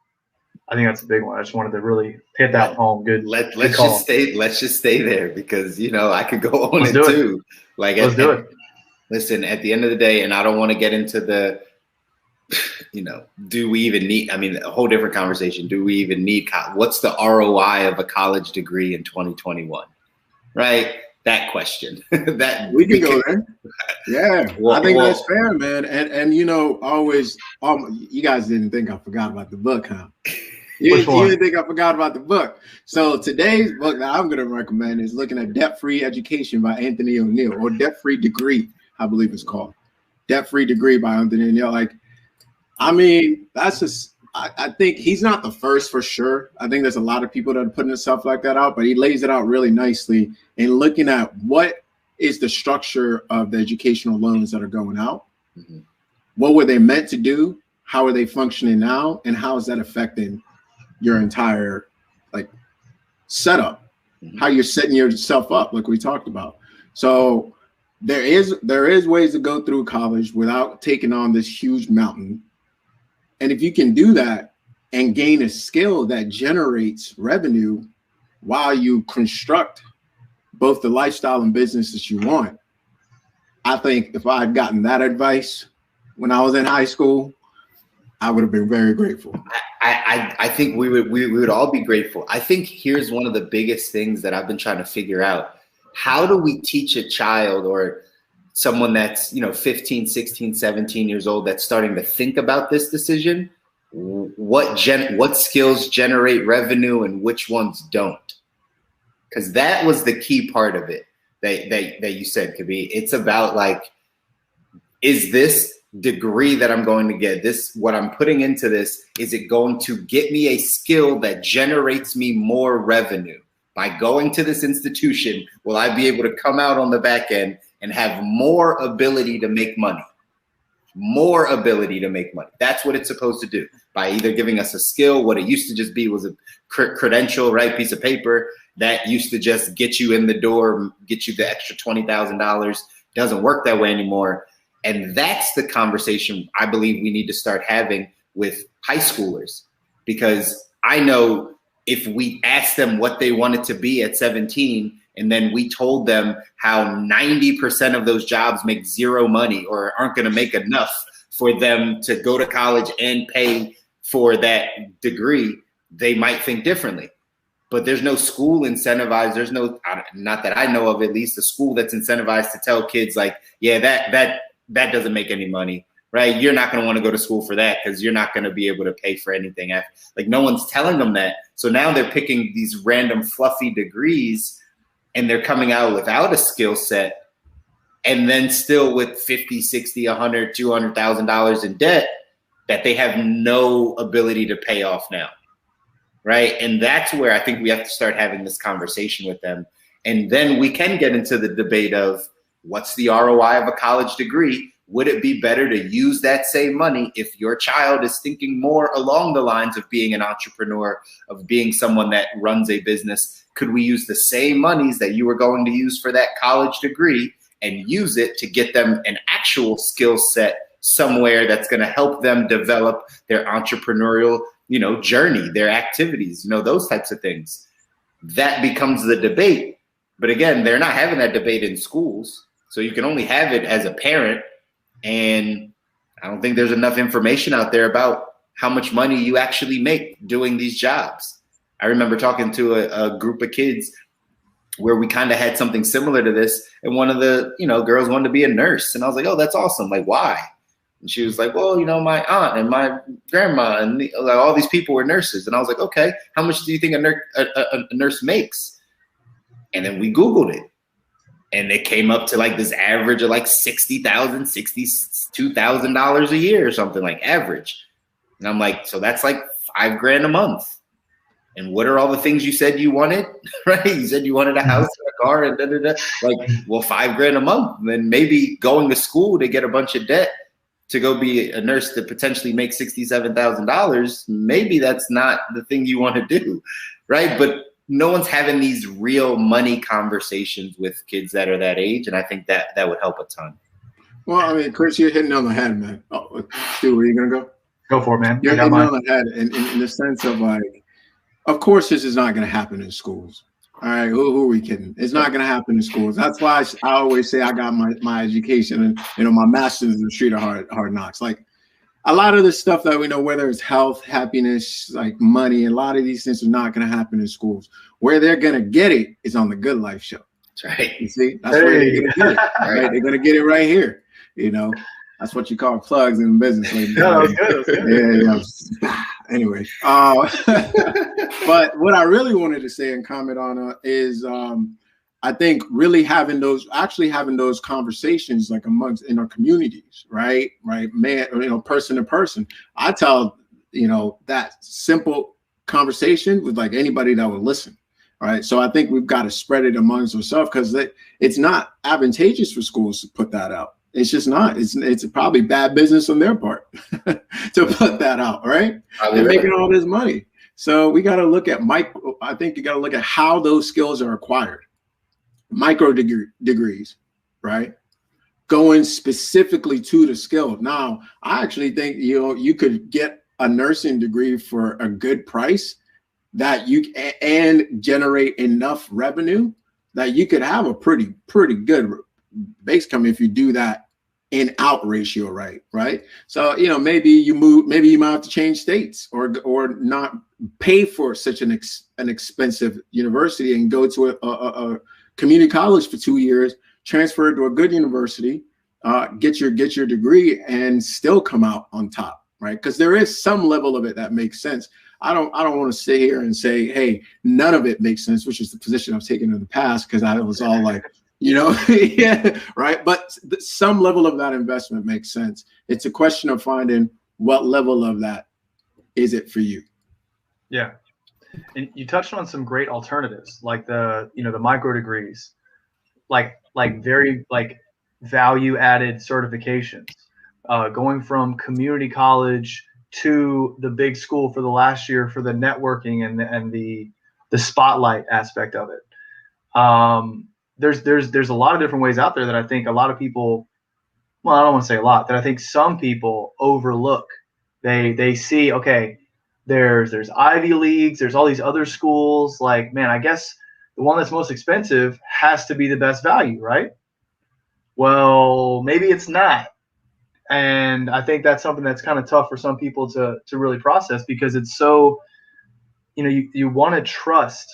I think that's a big one. I just wanted to really hit that home. Good. Let's just stay there, because I could go on Let's it do it. too. Like, Let's do it. Listen, at the end of the day, and I don't want to get into the, do we even need, I mean, a whole different conversation. Do we even need, what's the ROI of a college degree in 2021? Right? That question. That we can go there. Yeah, I think that's fair, man. And always, you guys didn't think I forgot about the book, huh? You didn't think I forgot about the book. So today's book that I'm going to recommend is looking at Debt-Free Education by Anthony O'Neill, or Debt-Free Degree, I believe it's called. Debt-Free Degree by Anthony O'Neill. Like, I mean, that's just, I think he's not the first for sure. I think there's a lot of people that are putting stuff like that out, but he lays it out really nicely in looking at what is the structure of the educational loans that are going out. Mm-hmm. What were they meant to do? How are they functioning now? And how is that affecting your entire setup? Mm-hmm. How you're setting yourself up, like we talked about. So there is ways to go through college without taking on this huge mountain. And if you can do that and gain a skill that generates revenue while you construct both the lifestyle and business that you want, I think if I had gotten that advice when I was in high school, I would have been very grateful. I think we would all be grateful. I think here's one of the biggest things that I've been trying to figure out. How do we teach a child or someone that's 15, 16, 17 years old that's starting to think about this decision, what skills generate revenue and which ones don't? Because that was the key part of it that you said, Kobi. It's about like, is this degree that I'm going to get, what I'm putting into this, is it going to get me a skill that generates me more revenue? By going to this institution, will I be able to come out on the back end and have more ability to make money? More ability to make money. That's what it's supposed to do. By either giving us a skill, what it used to just be was a credential, right? Piece of paper that used to just get you in the door, get you the extra $20,000. Doesn't work that way anymore. And that's the conversation I believe we need to start having with high schoolers, because I know if we asked them what they wanted to be at 17, and then we told them how 90% of those jobs make zero money or aren't going to make enough for them to go to college and pay for that degree, they might think differently. But there's no school incentivized. There's no, not that I know of, at least, a school that's incentivized to tell kids like, yeah, that doesn't make any money, right? You're not going to want to go to school for that because you're not going to be able to pay for anything. Like, no one's telling them that. So now they're picking these random fluffy degrees and they're coming out without a skill set, and then still with 50, 60, 100, $200,000 in debt that they have no ability to pay off now, right? And that's where I think we have to start having this conversation with them. And then we can get into the debate of what's the ROI of a college degree? Would it be better to use that same money if your child is thinking more along the lines of being an entrepreneur, of being someone that runs a business? Could we use the same monies that you were going to use for that college degree and use it to get them an actual skill set somewhere that's going to help them develop their entrepreneurial, journey, their activities, those types of things. That becomes the debate. But again, they're not having that debate in schools. So you can only have it as a parent. And I don't think there's enough information out there about how much money you actually make doing these jobs. I remember talking to a group of kids where we kind of had something similar to this. And one of the, girls wanted to be a nurse. And I was like, oh, that's awesome. Like, why? And she was like, well, my aunt and my grandma and all these people were nurses. And I was like, okay, how much do you think a nurse makes? And then we Googled it. And it came up to like this average of like $60,000, $62,000 a year or something, like average. And I'm like, so that's like $5,000 a month. And what are all the things you said you wanted, right? You said you wanted a house and a car and da-da-da. Like, well, $5,000 a month. And then maybe going to school to get a bunch of debt to go be a nurse to potentially make $67,000. Maybe that's not the thing you want to do, right? But no one's having these real money conversations with kids that are that age. And I think that would help a ton. Well, I mean, Chris, you're hitting on the head, man. Oh, Stu, where are you going to go? Go for it, man. You're hitting on the head in the sense of like, of course, this is not going to happen in schools. All right, who are we kidding? It's not going to happen in schools. That's why I always say I got my education and my master's in the street of hard knocks. Like a lot of the stuff that we know, whether it's health, happiness, like money, a lot of these things are not going to happen in schools. Where they're going to get it is on the Good Life show. That's right. You see, that's where they're going to get it. Right? They're going to get it right here. That's what you call plugs in business. Like, no, that was good. Yeah. Anyway, but what I really wanted to say and comment on is I think really having those conversations like amongst in our communities, right, man, person to person. I tell that simple conversation with like anybody that would listen. All right, so I think we've got to spread it amongst ourselves because it's not advantageous for schools to put that out. It's just not. It's probably bad business on their part to put that out, right? They're making all this money. So we got to look at I think you got to look at how those skills are acquired. Micro degrees, right? Going specifically to the skill. Now, I actually think you could get a nursing degree for a good price that and generate enough revenue that you could have a pretty good base coming if you do that in out ratio, right? So maybe you might have to change states or not pay for such an expensive university and go to a community college for 2 years, transfer to a good university, get your degree, and still come out on top, right? Because there is some level of it that makes sense. I don't want to sit here and say, hey, none of it makes sense, which is the position I've taken in the past because I was all like, yeah, right. But some level of that investment makes sense. It's a question of finding what level of that is it for you. Yeah. And you touched on some great alternatives, like the micro degrees, like very like value added certifications, going from community college to the big school for the last year for the networking and the spotlight aspect of it. There's a lot of different ways out there that I think a lot of people, well, I don't want to say a lot, that I think some people overlook. They see, okay, there's Ivy Leagues, there's all these other schools. Like, man, I guess the one that's most expensive has to be the best value, right? Well, maybe it's not. And I think that's something that's kind of tough for some people to really process because it's so, you want to trust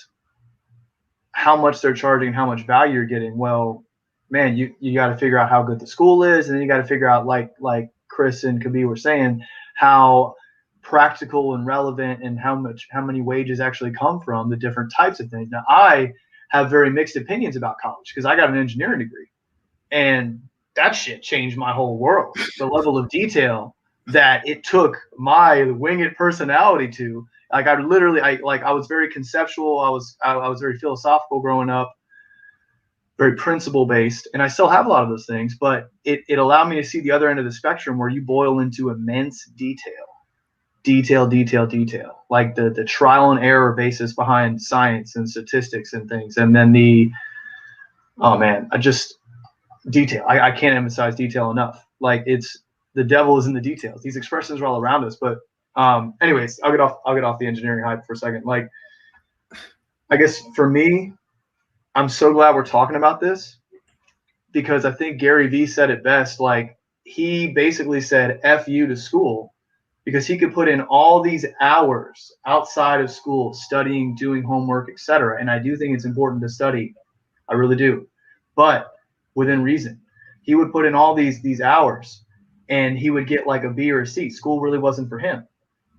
how much they're charging, how much value you're getting. Well, man, you got to figure out how good the school is, and then you got to figure out, like Chris and Kobi were saying, how practical and relevant and how many wages actually come from the different types of things. Now, I have very mixed opinions about college because I got an engineering degree, and that shit changed my whole world. The level of detail that it took my winged personality to. Like I was very conceptual. I was very philosophical growing up, very principle based, and I still have a lot of those things. But it allowed me to see the other end of the spectrum where you boil into immense detail, like the trial and error basis behind science and statistics and things, and then detail. I can't emphasize detail enough. Like it's the devil is in the details. These expressions are all around us. But anyways, I'll get off the engineering hype for a second. Like, I guess for me, I'm so glad we're talking about this, because I think Gary Vee said it best. Like, he basically said F you to school, because he could put in all these hours outside of school, studying, doing homework, etc. And I do think it's important to study. I really do. But within reason. He would put in all these hours, and he would get like a B or a C. School really wasn't for him.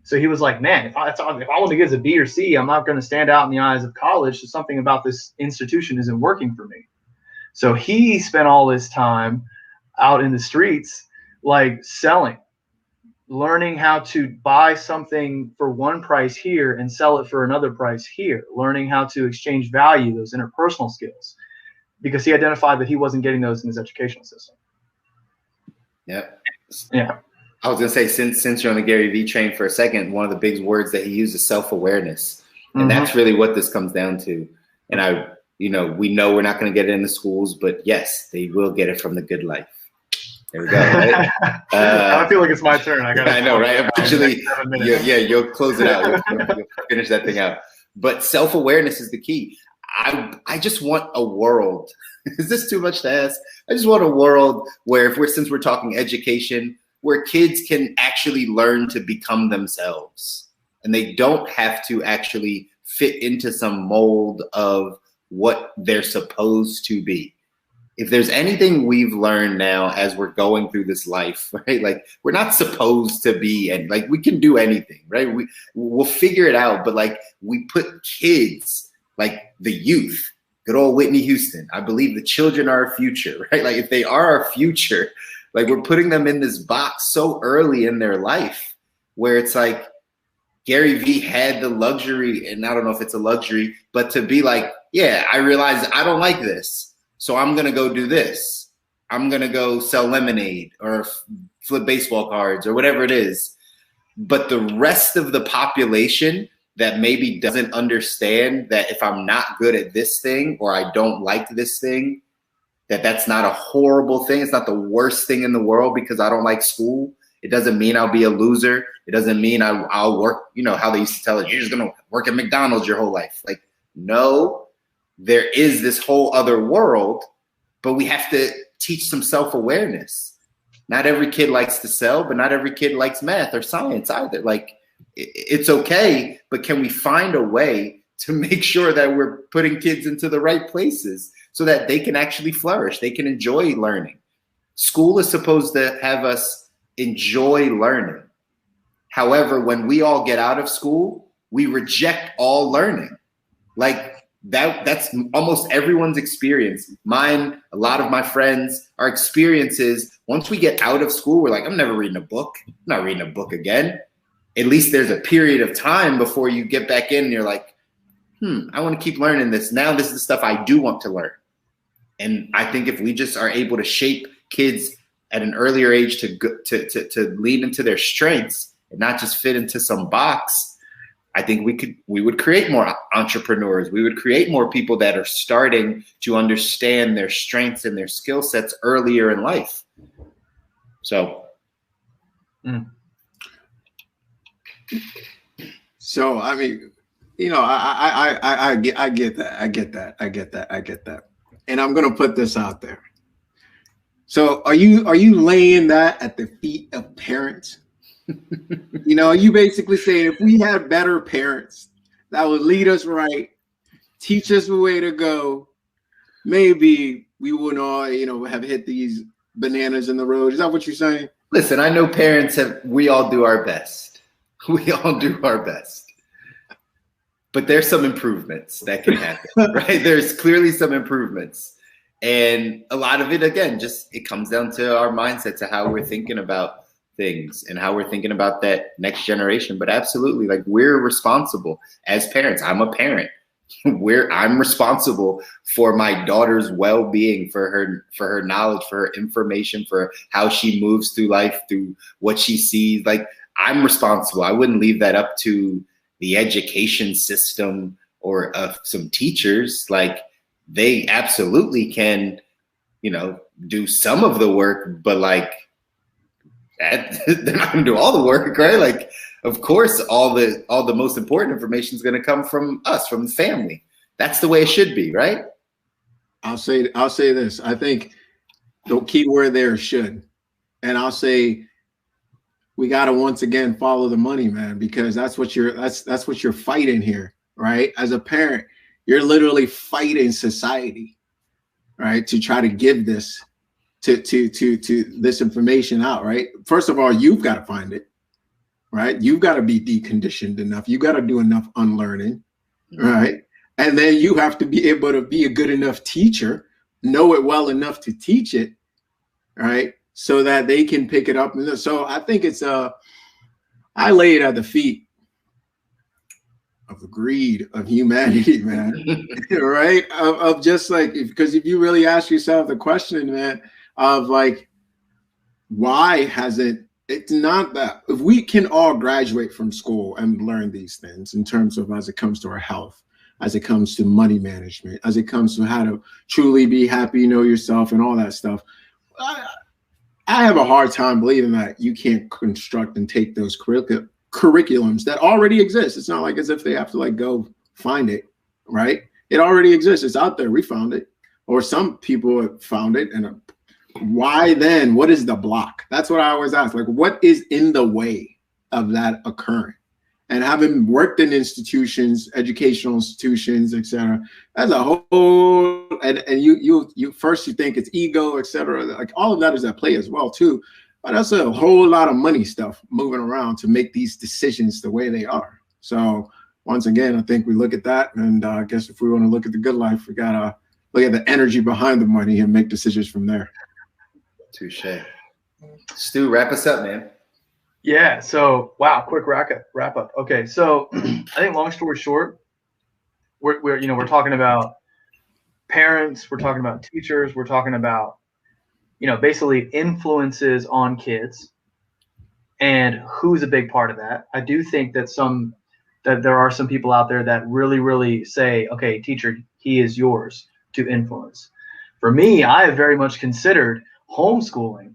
So he was like, man, if I want to get a B or C, I'm not going to stand out in the eyes of college. So something about this institution isn't working for me. So he spent all this time out in the streets, like selling, learning how to buy something for one price here and sell it for another price here, learning how to exchange value, those interpersonal skills, because he identified that he wasn't getting those in his educational system. Yeah. I was going to say, since you're on the Gary Vee train for a second, one of the big words that he used is self-awareness. And that's really what this comes down to. And we know we're not going to get it in the schools, but yes, they will get it from the good life. There we go. Right? I feel like it's my turn. I know, right? Eventually, you'll close it out. You'll finish that thing out. But self-awareness is the key. I just want a world. Is this too much to ask? I just want a world where, since we're talking education, where kids can actually learn to become themselves, and they don't have to actually fit into some mold of what they're supposed to be. If there's anything we've learned now as we're going through this life, right? Like, we're not supposed to be, and like, we can do anything, right? We'll figure it out. But like, we put kids, like the youth, good old Whitney Houston, I believe the children are our future, right? Like, if they are our future, like, we're putting them in this box so early in their life, where it's like, Gary Vee had the luxury, and I don't know if it's a luxury, but to be like, yeah, I realize I don't like this, so I'm going to go do this. I'm going to go sell lemonade or flip baseball cards or whatever it is. But the rest of the population that maybe doesn't understand that if I'm not good at this thing, or I don't like this thing, that's not a horrible thing. It's not the worst thing in the world because I don't like school. It doesn't mean I'll be a loser. It doesn't mean I'll work, how they used to tell us, you're just going to work at McDonald's your whole life. Like, no, there is this whole other world, but we have to teach some self-awareness. Not every kid likes to sell, but not every kid likes math or science either. Like, it's okay, but can we find a way to make sure that we're putting kids into the right places so that they can actually flourish? They can enjoy learning. School is supposed to have us enjoy learning. However, when we all get out of school, we reject all learning. Like, that's almost everyone's experience. Mine, a lot of my friends, our experiences, once we get out of school, we're like, I'm never reading a book. I'm not reading a book again. At least there's a period of time before you get back in and you're like, I want to keep learning this. Now this is the stuff I do want to learn. And I think if we just are able to shape kids at an earlier age to lean into their strengths and not just fit into some box, I think we would create more entrepreneurs. We would create more people that are starting to understand their strengths and their skill sets earlier in life. So. So, I mean, I get that. And I'm going to put this out there. So are you laying that at the feet of parents? You basically saying, if we had better parents that would lead us right, teach us the way to go, maybe we wouldn't all, have hit these bananas in the road. Is that what you're saying? Listen, I know parents we all do our best. We all do our best. But there's some improvements that can happen, right? There's clearly some improvements. And a lot of it, again, it comes down to our mindset, to how we're thinking about things and how we're thinking about that next generation. But absolutely, like, we're responsible as parents. I'm a parent. I'm responsible for my daughter's well-being, for her knowledge, for her information, for how she moves through life, through what she sees. Like, I'm responsible. I wouldn't leave that up to the education system or some teachers. Like, they absolutely can, do some of the work, but like, they're not going to do all the work, right? Like, of course, all the most important information is going to come from us, from the family. That's the way it should be, right? I'll say this. I think the key word there is should. And I'll say we got to once again follow the money, man, because that's what you're fighting here, right? As a parent, you're literally fighting society, right? To try to give this to this information out, right? First of all, you've got to find it, right? You've got to be deconditioned enough. You got to do enough unlearning, right? And then you have to be able to be a good enough teacher, know it well enough to teach it, right? So that they can pick it up. And so I think I lay it at the feet of the greed of humanity, man, right? Of just like, because if you really ask yourself the question, man, of like, why hasn't, it's not that, if we can all graduate from school and learn these things in terms of as it comes to our health, as it comes to money management, as it comes to how to truly be happy, know yourself and all that stuff, I have a hard time believing that you can't construct and take those curriculums that already exist. It's not like as if they have to like go find it, right? It already exists. It's out there. We found it, or some people have found it. And why then? What is the block? That's what I always ask. Like, what is in the way of that occurring? And having worked in institutions, educational institutions, etc., that's a whole. And you first you think it's ego, etc. Like all of that is at play as well too. But that's a whole lot of money stuff moving around to make these decisions the way they are. So once again, I think we look at that, and I guess if we want to look at the good life, we gotta look at the energy behind the money and make decisions from there. Touche. Stu, wrap us up, man. Yeah. So, wow, quick wrap up. Okay. So I think long story short, we're talking about parents, we're talking about teachers, we're talking about, basically influences on kids and who's a big part of that. I do think that there are some people out there that really, really say, okay, teacher, he is yours to influence. For me, I have very much considered homeschooling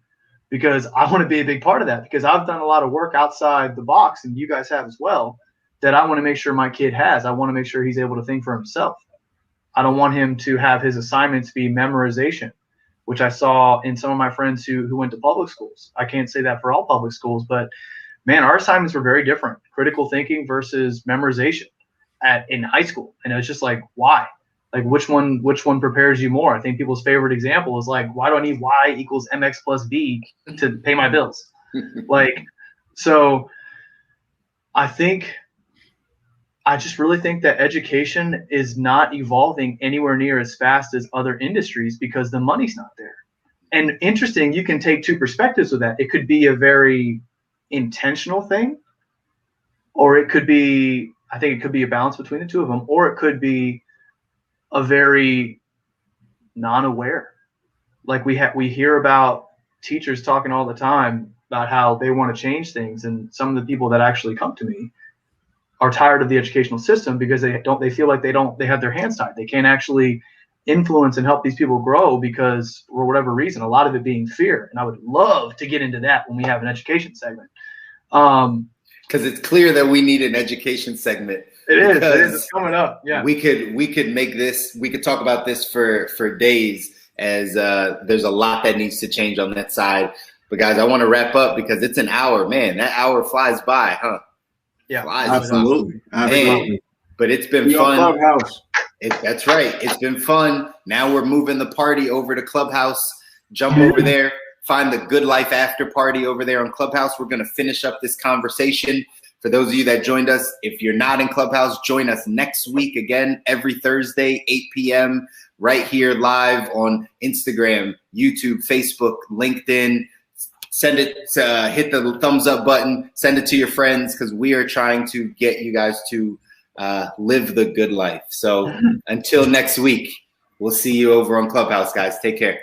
because I want to be a big part of that, because I've done a lot of work outside the box, and you guys have as well, that I want to make sure my kid has. I want to make sure he's able to think for himself. I don't want him to have his assignments be memorization, which I saw in some of my friends who went to public schools. I can't say that for all public schools, but man, our assignments were very different. Critical thinking versus memorization in high school. And it was just like, why? Like which one prepares you more? I think people's favorite example is like, why do I need y equals mx plus b to pay my bills? So I just really think that education is not evolving anywhere near as fast as other industries because the money's not there. And interesting, you can take two perspectives with that. It could be a very intentional thing, or it could be, I think it could be a balance between the two of them, or it could be a very non-aware. Like we hear about teachers talking all the time about how they want to change things, and some of the people that actually come to me are tired of the educational system because they feel like they have their hands tied. They can't actually influence and help these people grow because for whatever reason, a lot of it being fear. And I would love to get into that when we have an education segment. Because it's clear that we need an education segment. It is. It's coming up. Yeah. We could make this. We could talk about this for days, as there's a lot that needs to change on that side. But guys, I want to wrap up because it's an hour. Man, that hour flies by, huh? Yeah, absolutely. Man, but it's been fun. That's right. It's been fun. Now we're moving the party over to Clubhouse. Jump over there. Find the Good Life After Party over there on Clubhouse. We're going to finish up this conversation. For those of you that joined us, if you're not in Clubhouse, join us next week again, every Thursday, 8 p.m., right here live on Instagram, YouTube, Facebook, LinkedIn. Send it, hit the thumbs up button, send it to your friends, because we are trying to get you guys to live the good life. So until next week, we'll see you over on Clubhouse, guys. Take care.